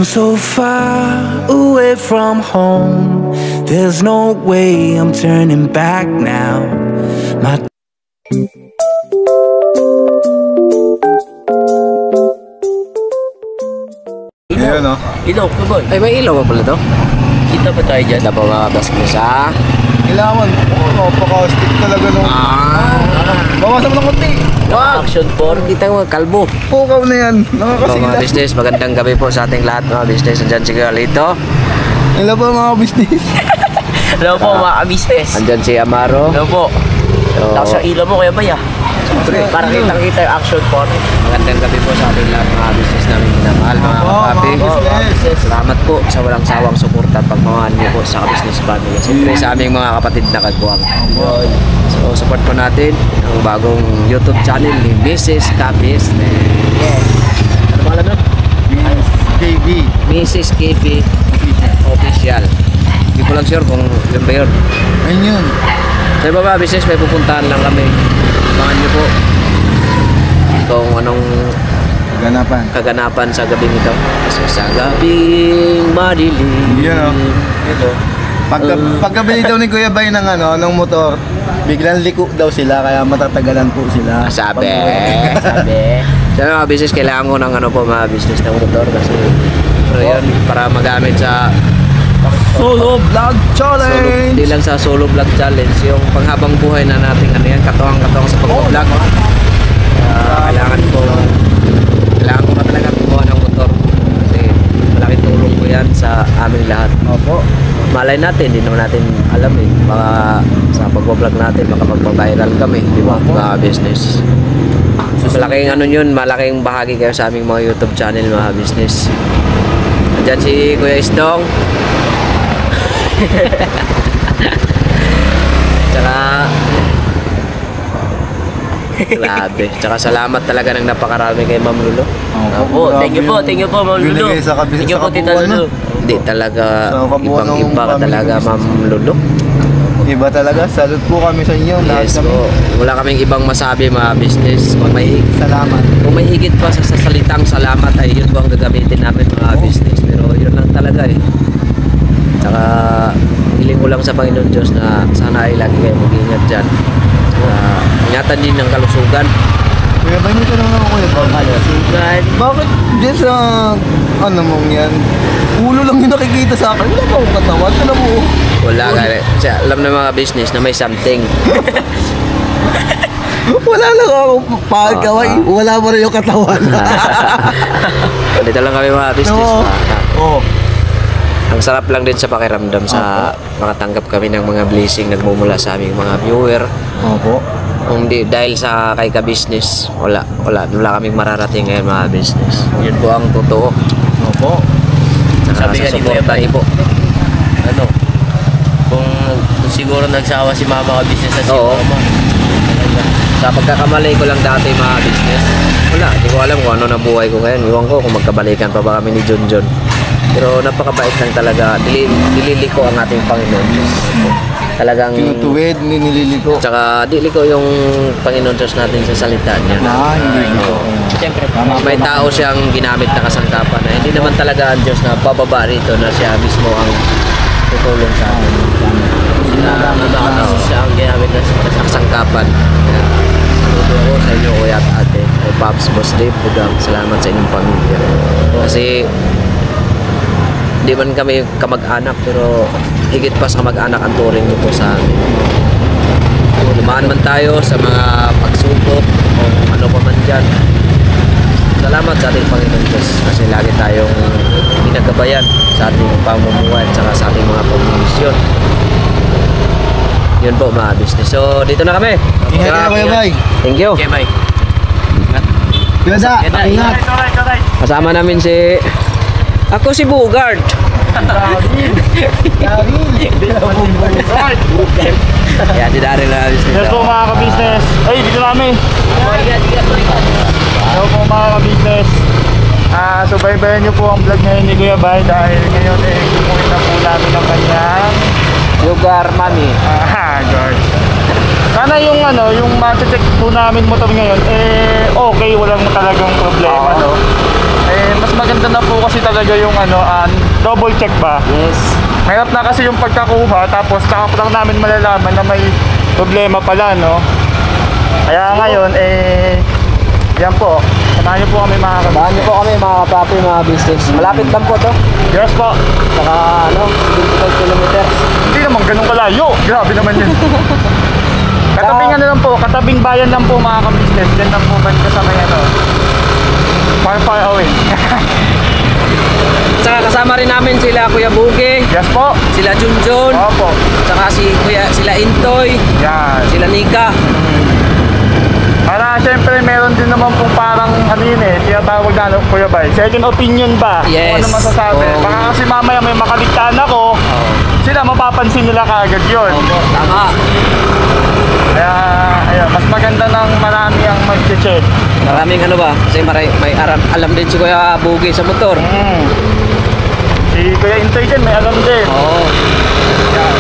I'm so far away from home. There's no way I'm turning back now. My Ayan o. Ilaw ko boy. Ay, may ilaw ba pala to? Kita ba tayo dyan? Wala pa mga basket sa... Kailangan. Napaka-stick talaga nung... Bawasan mo ng konti. Action 4. Kita mo, kalbo. Pukaw na yan. So, Nakakasila. mga business, magandang gabi po sa ating lahat mga business. Andyan si Galito. Hello po mga business. Hello po mga business. Andyan si Amaro. Hello po. So, Tapos yung ilaw mo kaya ba ya? Para kitang-kita yung action 4. magandang gabi po sa ating lahat mga business namin minamahal mga kapapi. Salamat po sa walang sawang suporta at pagmamahal niyo po sa business family. Siyempre sa aming mga kapatid na kagbuwang. So support po natin ang bagong YouTube channel ni Mrs. Ka-Business. Ano ba alam mo? KB. Mrs. KB Official. Hindi ko lang sure kung yun ba yun. Ayun yun. Sa iba ba business may pupuntahan lang kami. Abangan niyo po kung anong kaganapan sa gabing ito. Kasi sa gabing madilim. Yan o. Ito. Pagkabili daw ni Kuya Bay ng ng motor, biglang liko daw sila kaya matatagalan po sila. Sabi. Sa mga business kailangan ko ng mga business ng motor kasi pero yun para magamit sa Solo vlog challenge. Hindi lang sa solo vlog challenge, yung panghabang buhay na natin katuwang-katuwang sa pag-vlog. Kailangan ko na talaga kumuha ng motor kasi malaking tulong ko yan sa amin lahat. Opo. Malay natin, hindi naman natin alam baka sa pag-vlog natin makapag-viral kami, di ba? Mga business. Malaking bahagi kayo sa aming mga YouTube channel mga business. Diyan si Kuya Isdong. Tsaka grabe. Tsaka salamat talaga ng napakarami kay Ma'am Lulu. Thank you po Ma'am Lulu. Thank you po Tita Lulu. Hindi talaga ibang-iba ka talaga Ma'am Lulu. Iba talaga. Salute po kami sa inyo. Yes po. Wala kaming ibang masabi mga business. Kung may higit pa sa salitang salamat ay yun po ang gagamitin namin mga business. Pero yun lang talaga Tsaka hiling ko lang sa Panginoon Diyos na sana ay lagi kayo mag-ingat dyan. Ingatan din ng kalusugan. Kuya Bay, may tanong ako Kuya Bay. Kalusugan. Bakit dyan sa mong yan? Ulo lang yung nakikita sa akin. Wala pa akong katawan. Alam mo. Wala ka. Alam na mga business na may something. Wala lang akong pagkaway. Wala mo rin yung katawan. Dito lang kami mga business. Oo. Ang sarap lang din sa pakiramdam sa makatanggap kami ng mga blessing nagmumula sa aming mga viewer. Opo. Kung di dahil sa kay ka-business, wala kaming mararating ngayon mga business. Yun po ang totoo. Opo. Saka Sabi sa nga ni Kuya suporta Bay, niyo po. Kung siguro nagsawa si mama ka-business na si mama. Sa pagkakamali ko lang dati mga business, wala, hindi ko alam kung ano na buhay ko ngayon. Iwan ko kung magkabalikan pa ba kami ni Junjun. Pero napakabait lang talaga. Dililiko ang ating Panginoon Diyos. Talagang Tinutuwid, nililiko. tsaka diliko yung Panginoon Diyos natin sa salita niya. Hindi ko. Siyempre. May tao siyang ginamit na kasangkapan na hindi naman talaga ang Diyos na bababa rito na siya mismo ang tutulong sa atin. Siya ang ginamit na Kasangkapan. Saludo ako sa inyo kuya at ate. Kay Pops, Boss Dave, Budang. Salamat sa inyong pamilya. Kasi hindi man kami kamag-anak pero higit pa sa kamag-anak ang turing niyo po sa amin. Dumaan man tayo sa mga pagsubok o ano pa man dyan. Salamat sa ating Panginoon Diyos kasi lagi tayong pinagabayan sa ating pamumuhay at sa ating mga pagmimisyon. Yun po mga business. So dito na kami. Ingat ka Kuya Bay. Thank you. Okay, bye. Kuya Da, ingat. Kasama namin si... Ako si Bugard. Yan, si Daryl na business. Yes po mga ka-business. Ay, dito namin. Hello po mga ka-business. Subaybayan nyo po ang vlog ngayon ni Kuya Bay dahil ngayon kumukita po namin ng kanyang Sugar Mami. guard. Sana yung yung ma-check po namin motor ngayon okay, walang talagang problema mas maganda na po kasi talaga yung double check ba? Yes. Mahirap na kasi yung pagkakuha, tapos saka pa lang namin malalaman na may problema pala, no? Kaya ngayon, yan po. Samahan niyo po kami mga kabisnes. Samahan niyo po kami mga kapapi, mga business. Malapit lang po to. Yes po. Saka 25 kilometers. Hindi naman ganun kalayo. Grabe naman yun. Katabing lang po, katabing bayan lang po mga kabisnes. Diyan lang po banda sa may far away. Saka kasama rin namin sila Kuya Bugi, Yes po. sila Junjun, Opo. saka sila Intoy, Yan. sila Nika. Para syempre meron din naman pong parang tinatawag na Kuya Bay, second opinion ba? Yes. Kung ano masasabi. Oo. Baka kasi mamaya may makaligtaan ako, sila mapapansin nila kaagad yun. Tama. Kaya ayun, mas maganda ng marami ang mag-check. Maraming kasi may alam din si Kuya Bugi sa motor. Si Kuya Intoy din, may alam din. Oo. Yan.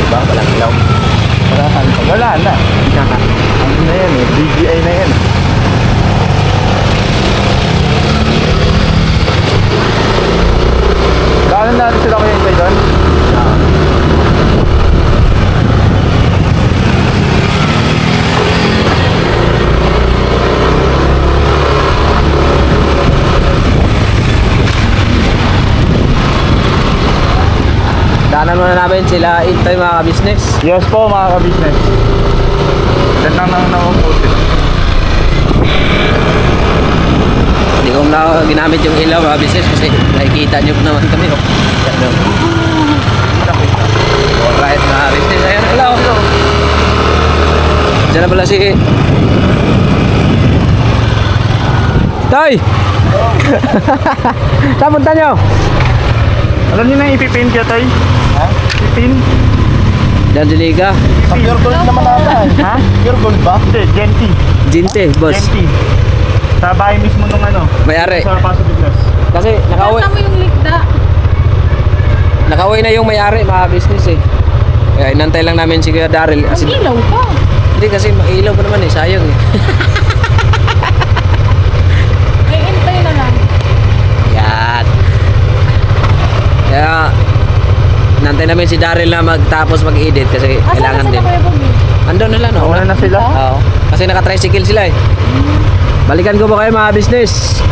Diba? Walang ilaw. Wala na. Ano na yan DJI na yan. Gano'n natin sila Kuya Intoy doon? Daanan muna namin sila Intoy mga ka-business. Yes po mga ka-business. Yan lang nauupusin. Hindi ko na ginamit yung ilaw mga business kasi nakikita nyo po naman kami. Alright mga business. Ayan, hello. Diyan na pala si Toy! Saan punta nyo? Alam niyo na yung ipipin kaya Toy? Ha? Ipipin? Diyan si Liga. Pure gold naman ata. Ha? Pure gold ba? Hindi, Genti. Jinte, boss. Genti. Sa bahay mismo nung May-ari. sa Paso Biglas. Kasi nakauwi. Kasama yung likda. Nakauwi na yung may-ari mga business eh. Kaya inantay lang namin si Kuya Daryl. Ang ilaw pa. Hindi kasi mailaw pa naman eh, sayang eh. May intay na lang. Yan. Kaya inantay namin si Daryl na magtapos mag-edit kasi kailangan din. Andun na lang, no? Nauna na sila. Oo. Kasi naka-tricycle sila eh. Balikan ko ba kayo mga business?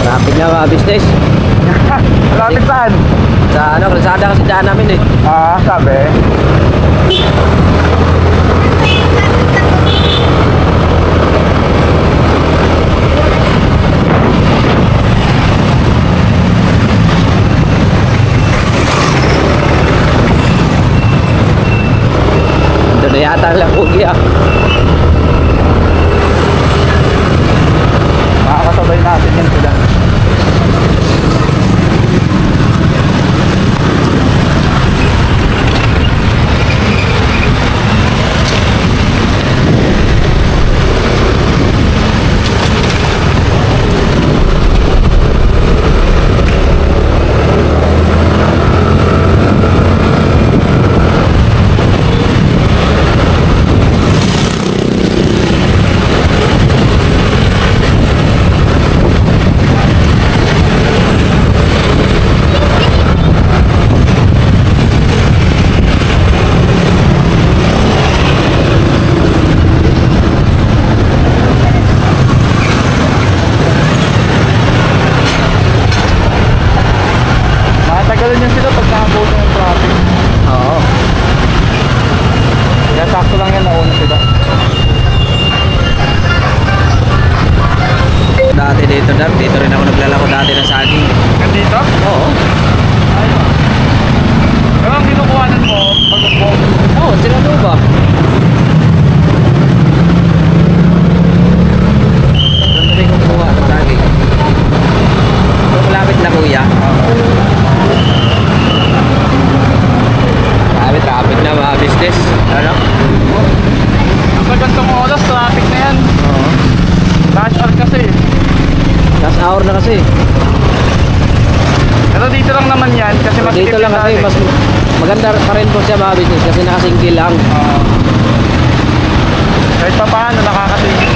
Rapid na mga business. Malapit saan? Sa kalsada kasi daan namin eh. Sabi. Doon na yata lang Bugi ah. Makakasabay natin yan sila. Matagalan yan sila pag nakabuto ng traffic. Oo. Kaya sakto lang yan, nauna sila. Dati dito rin ako naglalako dati ng saging. Dito? Oo. Ayun. Pero ang kinukuhanan mo, pag-upok. Oo, sila mo ba? Doon rin kumuha ng saging. So, malapit na kuya. Traffic na mga business. Ano? hour na kasi. Pero dito lang naman yan kasi mas Dito lang kasi mas maganda pa rin po siya mga business kasi nakasingkil lang. Kahit pa paano nakakatingin.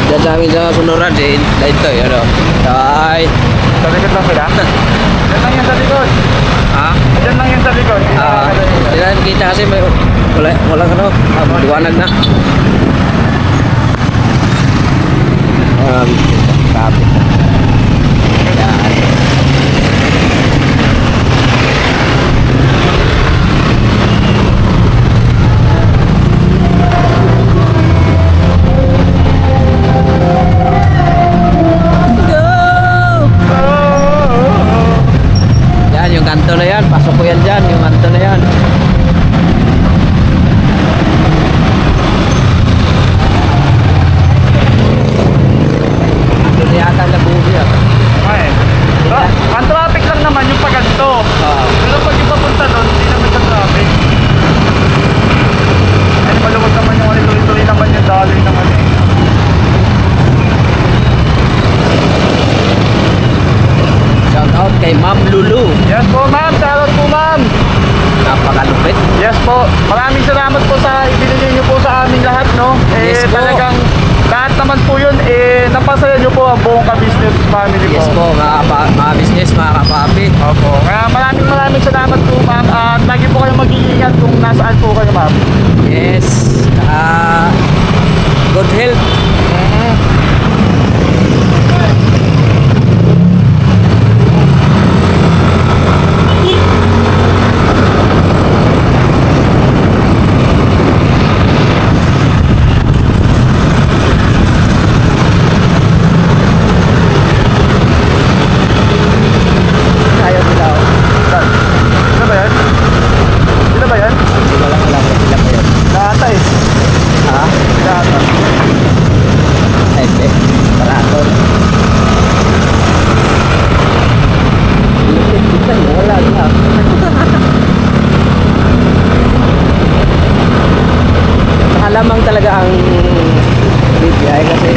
Diyan sa amin sa Sunuran din. Ito yun o. Ay. Sa likod lang sila? Diyan lang yan sa likod. Ha? Diyan lang yan sa likod. Hindi na kita kasi may walang ano. Liwanag na. Kapit na. Yan. Yan yung kanto na yan. Pasok ko yan dyan. Yung kanto na yan. Ito na yata Labuhi ah. Ay. Ang traffic lang naman yung paganto. Pero pag yung papunta doon, hindi naman sa traffic. Ay, maluwag naman yung tuloy-tuloy naman yung daloy naman eh. Shout out kay Ma'am Lulu. Yes po ma'am, shoutout po ma'am. Napakalupit. Yes po, maraming salamat po sa ibinigay niyo po sa amin lahat, no? Yes po. Talagang lahat naman po yun, napasaya niyo po ang buong ka-business family po. Yes po, mga business, mga kapapi. Opo. Kaya maraming salamat po ma'am. At lagi po kayong mag-iingat kung nasaan po kayo ma'am. Yes. Good health. Ayaw sila. Sino ba yan? Sino ba yan? Hindi ko lang alam kung sila pa yun. Lahat eh. Ha? Lahat. Ay, hindi. Paraton. Lupit kita yun. Wala na. Nakalamang talaga ang BPI kasi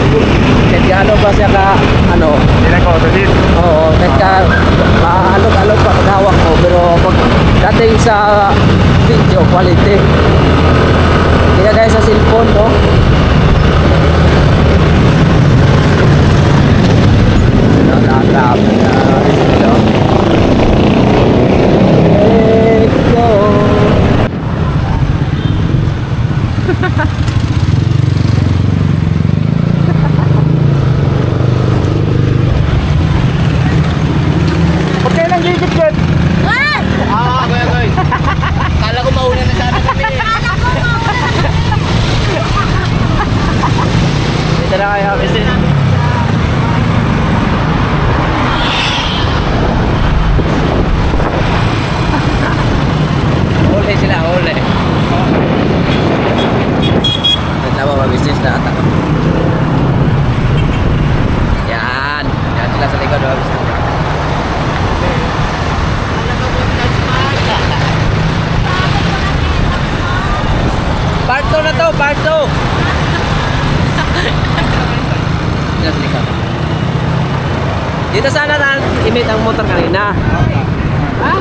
kahit ano ba siya ka ano. Hindi na ko sa dito. Oo, kahit ka maalog-alog pa paghawak mo pero pag dating sa video quality kaya guys sa cellphone no nakakap na ito ito Huwag kayo nang gigit-git. Kala ko mauna na sana kami. dito na kayo business huli sila huli tama ba business na atak yan yan sila sa likod ba business part 2 na to part 2 yan sa likod dito sana imit ang motor kanina ha?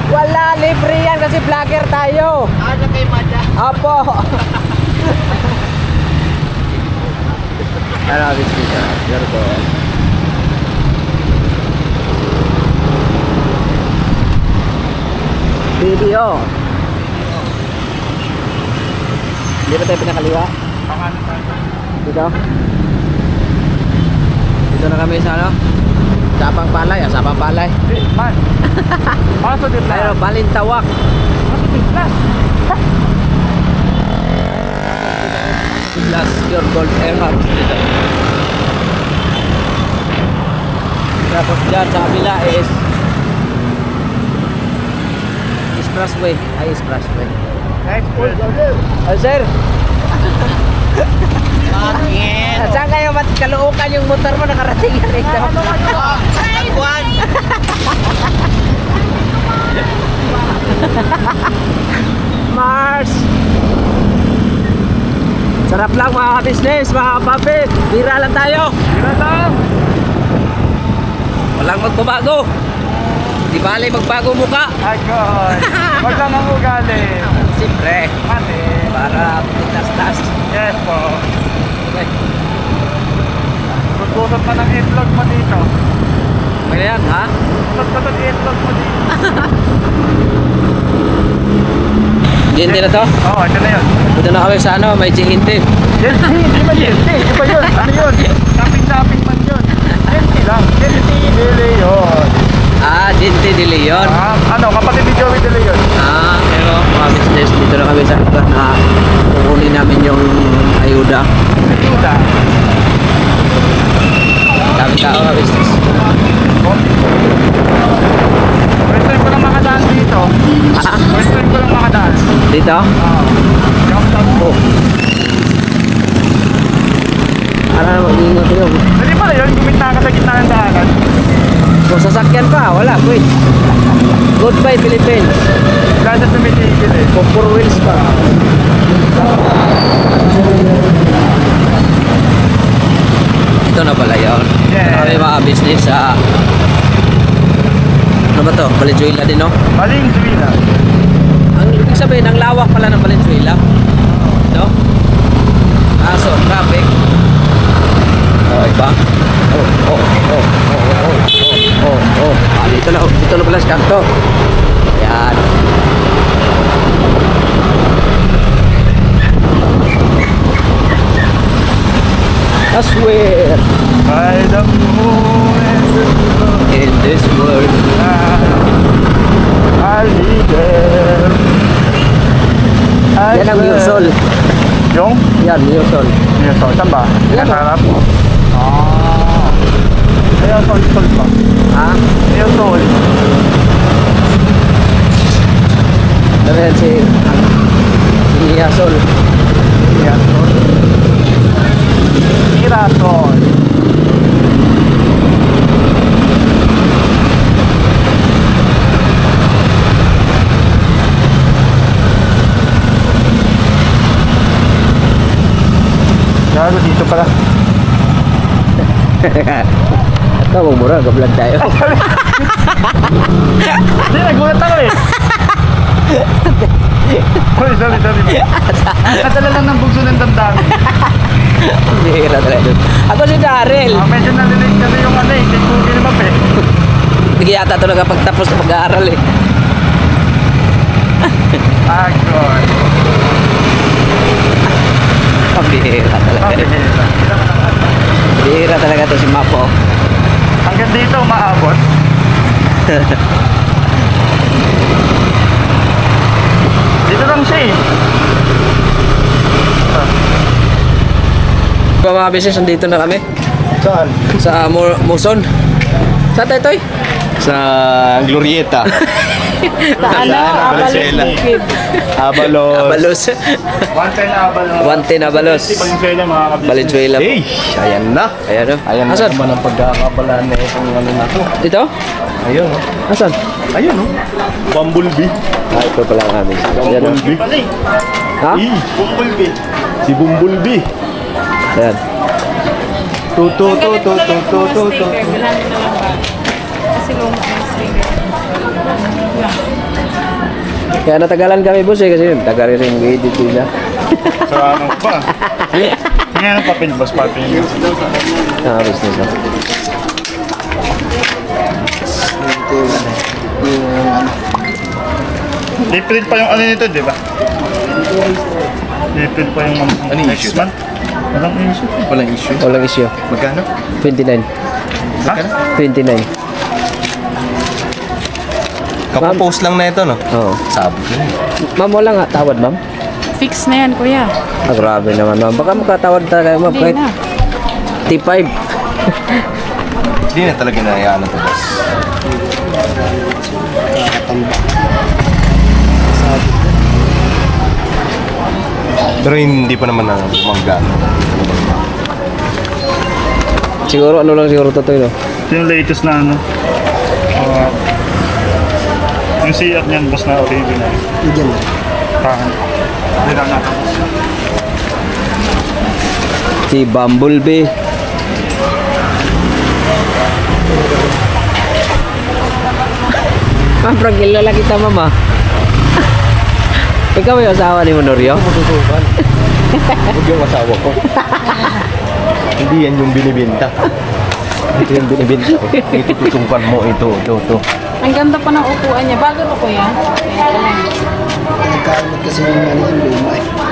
Wala, libre yan kasi vlogger tayo. Ano kay Madya? Apo. Ano, business Yorgo. Video. Hindi ba tayo pinakaliwa? Dito. Dito na kami sa ano? Sapang Palay, Sapang Palay. Man. Paso di Tayo, plus. Balintawak. Paso di plus. Plus your gold airhouse dito. Tapos dyan sa kabila is expressway. Ay, expressway. Next po. Oh, sir. At saan kayo kaluukan yung motor mo nakarating yan rito? Juan! Mars! Sarap lang mga ka-business, mga kapapi. Bira lang tayo. Bira lang. Walang magbabago. Di bali magbago mukha. Ay, God. Wag lang ang ugali. Siyempre. Mati. Para tas-tas. Yes po. Okay. Tutusot pa ng itlog mo dito. May na yan, ha? Tutusot pa ng itlog mo dito. Ginti na to? Oo, ito na yun. Ito na kami sa ano, may ginti. Yes, hindi ba yes? Hindi ba yun? Ano yun? Shopping man yun. Yes, lang. Yes, De Leon. Ah, Ginti de Leon. Ano, kapatid ni Joey De Leon. Ah, pero mga business, dito na kami sa lugar na kukunin namin yung ayuda. Ayuda. Dami tao mga business. First time ko lang makadaan dito. First time ko lang makadaan. Dito? Oh. Para mag-iingat yun. Hindi pala yun, kumita ka sa gitna ng daanan. Kung sasakyan pa, wala, wait. Goodbye Philippines. Wala sa tumitigil eh. Kung 4 wheels pa. Ito na pala yun. Yeah. Kami mga business sa ano ba to? Valenzuela din, no? Valenzuela. Ang ibig sabihin, ang lawak pala ng Valenzuela. No? So, traffic. Oh, iba. Ah, dito na pala si kanto. Yan. I swear By the moon in this world. I'll be there. Yan ang Mursol. Yung? Yan, Mursol. Yung sol. Saan ba? Yan. Sa harap? Ayaw sol pa. Ha? Ayaw sol. Ano yan si Yasol. Yan sol. Mirasol. Gago dito pala. Ito, mura, gablog tayo. Hindi, nagulat ako eh. Sorry. Nadala lang ng bugso ng damdamin. Bihira talaga. Ako si Daryl. Medyo nalilig kasi yung ano eh. Tingkugi ni Map eh. Hindi yata ito nakapagtapos na pag-aaral eh. God. Bihira talaga. Bihira talaga ito si Mapo. Hanggang dito umaabot. Dito lang siya eh. Mga business, nandito na kami. Saan? Sa Muson. Saan tayo, Toy? Sa Glorieta. Ano? Valenzuela. Abalos. Abalos. 110 Abalos. 110 Abalos. Valenzuela mga kabisnes. Valenzuela po. Hey, ayan na. Ayan o. Ayan na Asan? naman ang pagkakabalaan na itong ano na to. Dito? Ayun, oh. Asan? Ayun, oh. Bumblebee. Ito pala ang amin. Ayan o. Bumblebee. Ha? Bumblebee. Si Bumblebee. Ayan. Tutu. Sticker, bilhanin na lang ba? Kasi luma yung sticker. Kaya natagalan kami boss eh kasi tagal rin yung edit nila. So ano pa? Ngayon ang papel, boss papel. Business na. April pa yung ano nito, di ba? April pa yung Ano yung next issue? month. Walang issue. Walang issue. Walang issue. Magkano? 29. Ha? 29. Kapopost lang na ito, no? Oo. Sabi ko. Ma'am, wala nga tawad, ma'am? Fix na yan, kuya. Ah, grabe naman, ma'am. Baka makatawad talaga, ma'am. Hindi Kahit na. T5. Hindi na talaga nahayaan na ito, boss. Pero hindi pa naman na magano. Siguro, ano lang siguro totoo, no? Ito yung latest na ano. Yung CF niyan, boss na original. Diyan na. Hindi lang natapos. Si Bumblebee. Pragilo lang kita, mama. Ikaw yung asawa ni Monorio? Huwag yung asawa ko. Hindi yan yung binibenta. Ito yung binibenta ko. Ito tutukan mo. Ito. Ang ganda pa ng upuan niya. Bago pa ko yan. Nagkakamot kasi yung ano yung luma eh.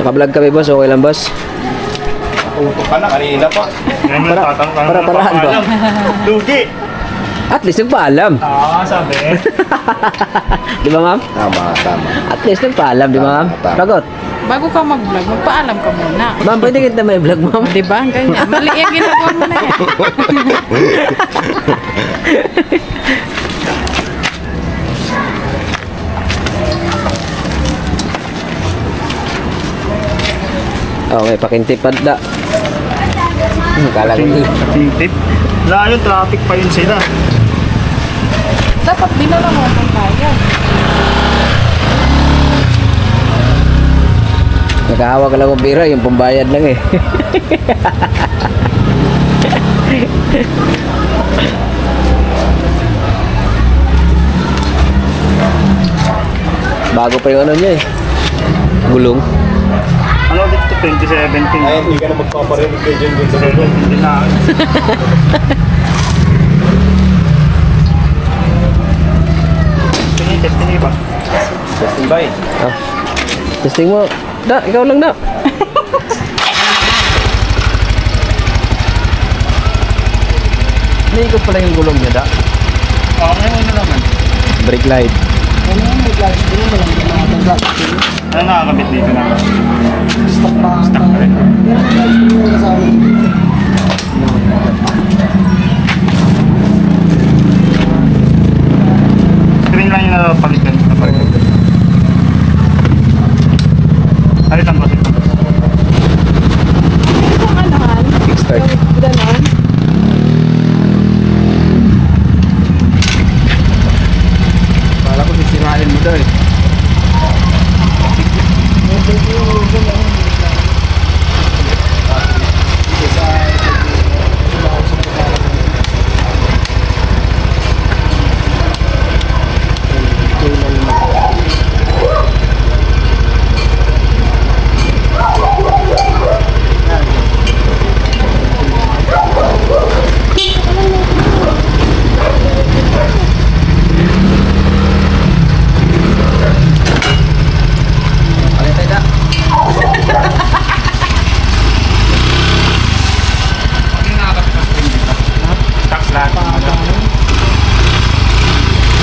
Naka-vlog kami, boss. Okay lang, boss? Utok ka na kanina pa. Para-parahan ba? Lugi! At least nagpaalam. Sabi. Di ba, ma'am? Tama. At least nagpaalam, di ba, ma'am? Tama. Lagot. Bago ka mag-vlog, magpaalam ka muna. Ma'am, pwede kita may vlog, ma'am. Di ba? Ganyan. Mali yung ginagawa mo na yan. Okay, pakintipad da. Kala ko. Tip. Wala yun, traffic pa yun sila. Dapat dinala mo ang bayad. Nakahawa ka lang ng pira, yung pambayad lang eh. Bago pa yung ano niya eh. Gulong. Ano ulit ito? 2017. Ay, hindi ka na magpaparinig kay Jen. Hindi na. Testing ba? Testing ba eh? Ah. Testing mo. Da, ikaw lang da. Naikot pala yung gulong niya da. Oo, ngayon na naman. Brake light. Ano nakakabit dito na? Stock pa rin. Screen lang yung napalitan. Halit lang ba? Itong anahan. Kickstart. Ganon. Kala ko sisirahin mo daw eh.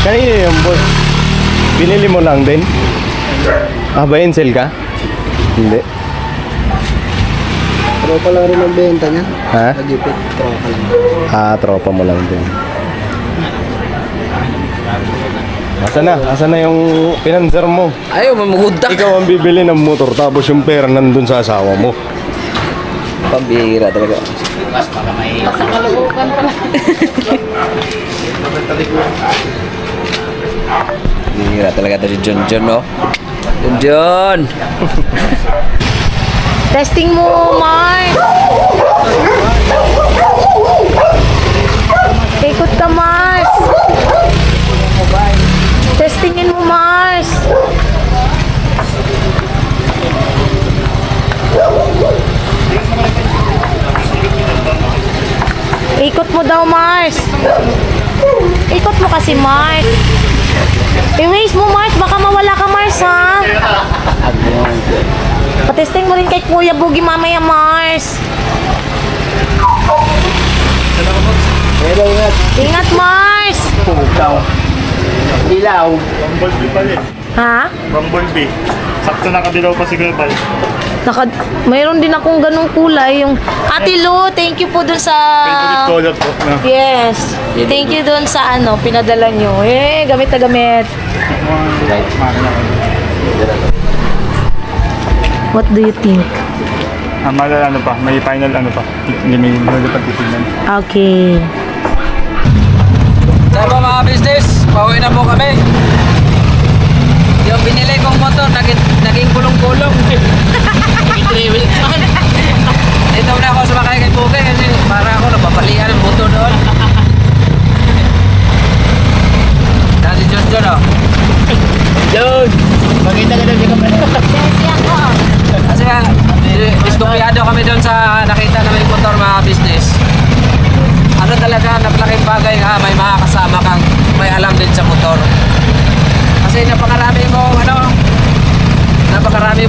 Kanina yung boss. Binili mo lang din? Ah, buy and sell ka? Hindi. Tropa lang rin ang benta niya. Ha? Nagipit, tropa lang. Ah, tropa mo lang din. Asa na yung pinanser mo? Ayaw, mamuguntak. Ikaw ang bibili ng motor tapos yung pera nandun sa asawa mo. Pambihira talaga. Nasa kalubukan pala. Pambihira talaga ito si John, no? John! Testing mo, Mars. Ikot ka, Mars. Testingin mo, Mars. Ikot mo daw, Mars. Ikot mo kasi, Mars. I-raise mo, Mars. Baka mawala ka, Mars, ha? Patesting mo rin kay Kuya Boogie mamaya, Mars. Ingat, Mars. Ilaw. Bumblebee pala eh. Ha? Bumblebee. Sakto nakadilaw pa si Grebal. Mayroon din akong ganung kulay. Yung Ate Lu, thank you po dun sa... Favorite color po na. Yes. Thank you dun sa ano, pinadala nyo. Gamit na gamit. What do you think? Ano pa, may final ano pa. Hindi may pagtitignan. Okay. Sa mga business, Pauwi na po kami. Yung binili kong motor, naging kulong-kulong. Ito na ako sumakay kay Puke kasi para ako napapalian ng motor doon. Dati John, oh. John! Maganda ka daw siya kapatid. Kasi diskumpiyado kami doon sa nakita na may motor mga business. Ano talaga, napalaking bagay nga, may mga kasama kang may alam din sa motor. Kasi napakarami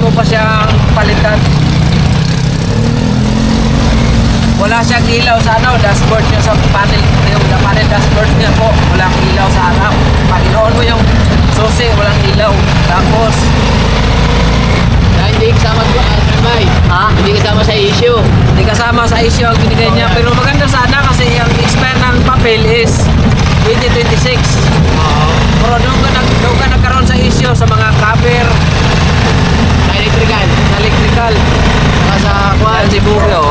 mo pa siyang palitan. Wala siyang ilaw sa dashboard niya sa panel, yung panel dashboard niya po, walang ilaw sa harap. Pag-inoon mo yung susi, walang ilaw. Tapos, Hindi kasama ko, Bay. Hindi kasama sa issue. hindi kasama sa issue ang binigay niya. Pero maganda sana kasi ang expire ng papel is 2026. Pero doon ka nagkaroon sa issue sa mga cover, Sa electrical. electrical. Saka sa kwan. Si Bukyo.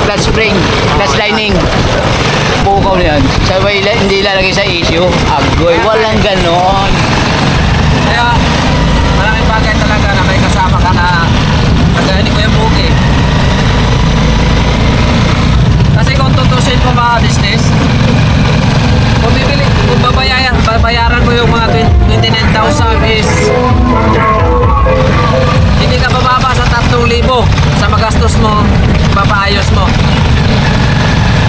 Clutch spring. Clutch lining. Pukaw na yan. Sabay hindi lalagay sa issue. Agoy. Walang ganon. Kaya, malaking bagay talaga na may kasama ka na kagaya ni Kuya Buki. Kasi kung tutusin mo mga business, kung babayaran mo yung mga 29,000 is hindi ka bababa sa 3,000 sa magastos mo, papaayos mo.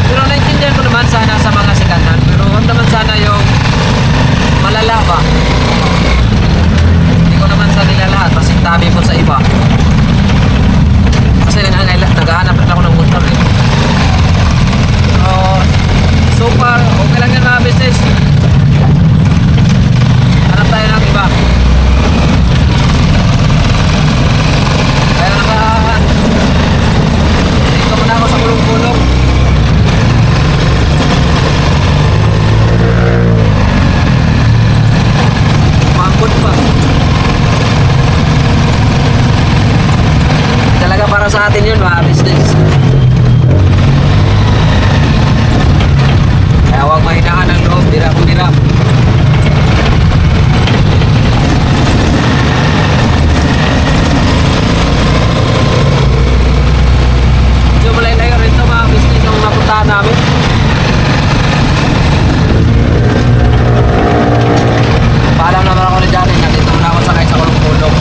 Pero naintindihan ko naman sana sa mga siganan, pero huwag naman sana yung malala ba. Hindi ko naman sa nila lahat, pasintabi ko sa iba. Kasi naghahanap rin ako ng motor eh. So far, okay lang yan mga business. Hanap tayo ng iba. Kaya dito muna ako sa kulong-kulong. Mangkot pa. Talaga para sa atin yun mga business. Kaya huwag mahinaan ang loob, dirap-dirap. So malay-layo rin ito mga business yung napuntahan namin. Paalam naman ako ni Johnny, nandito na ako sakay sa kulong-kulong.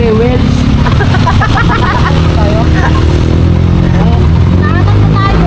kay Wells. Nahanap na tayo.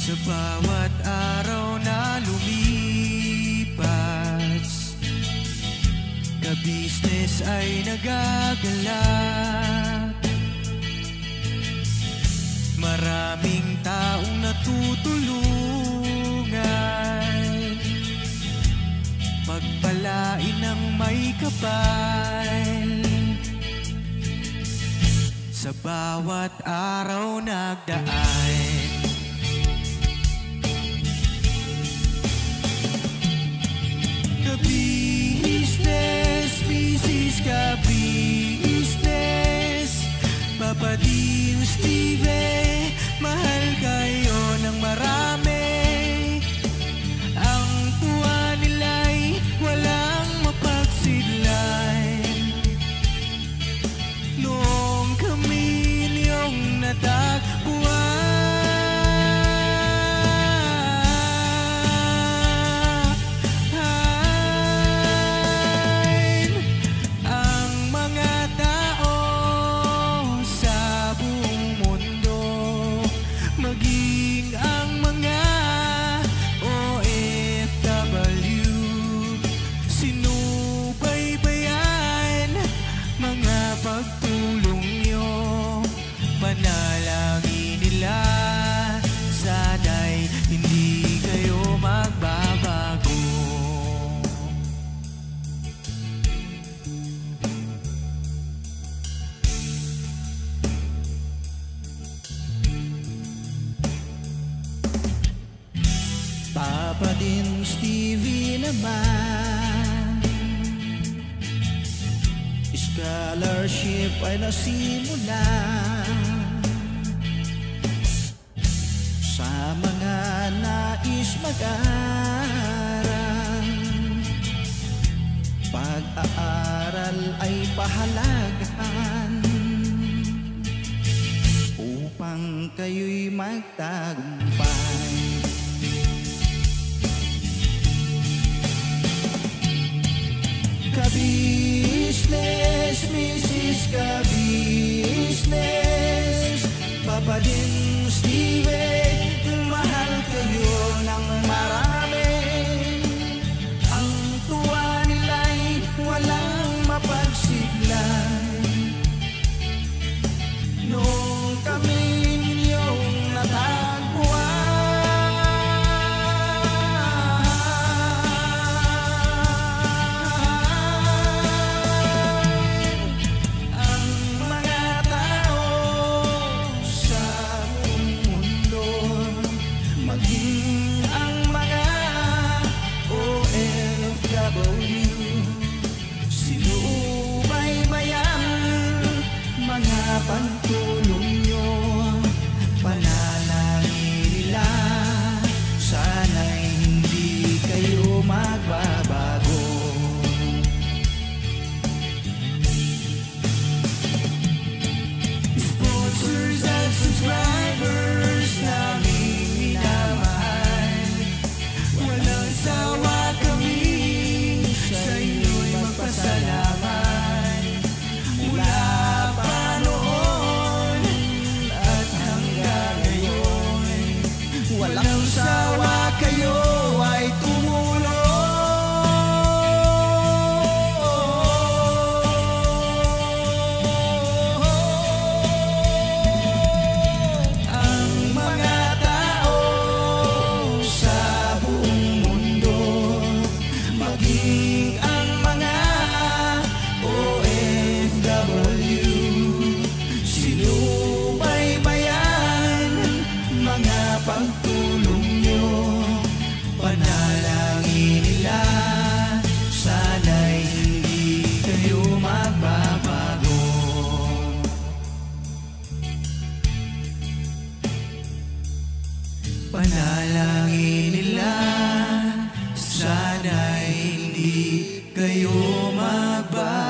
Sa bawat araw na lumipas, ka-business ay nagagalak. Maraming taong natutulungan, pagpalain ng may kapal. Sa bawat araw nagdaan, ka-business, business ka-business, Papa Dio, Steve, mahal kayo ng marami. Ang tuwa nila'y walang mapagsidlan. Noong kami niyong natagpuan, maging ang mga OFW, sinubaybayan mga pagtulong nyo, panalangin nila, sana'y hindi kayo magbabago. Papa din Stevie naman, scholarship ay nasimula sa mga nais mag-aral. Pag-aaral ay pahalagahan upang kayo'y magtagumpay. Ka-business, Mrs. Ka-business, Papa din Steve, mahal kayo ng marami. Ang tuwa nila'y walang mapagsiglan. Noong kami ninyong natagpuan, ang mga tao sa buong mundo Sana'y hindi kayo magbago.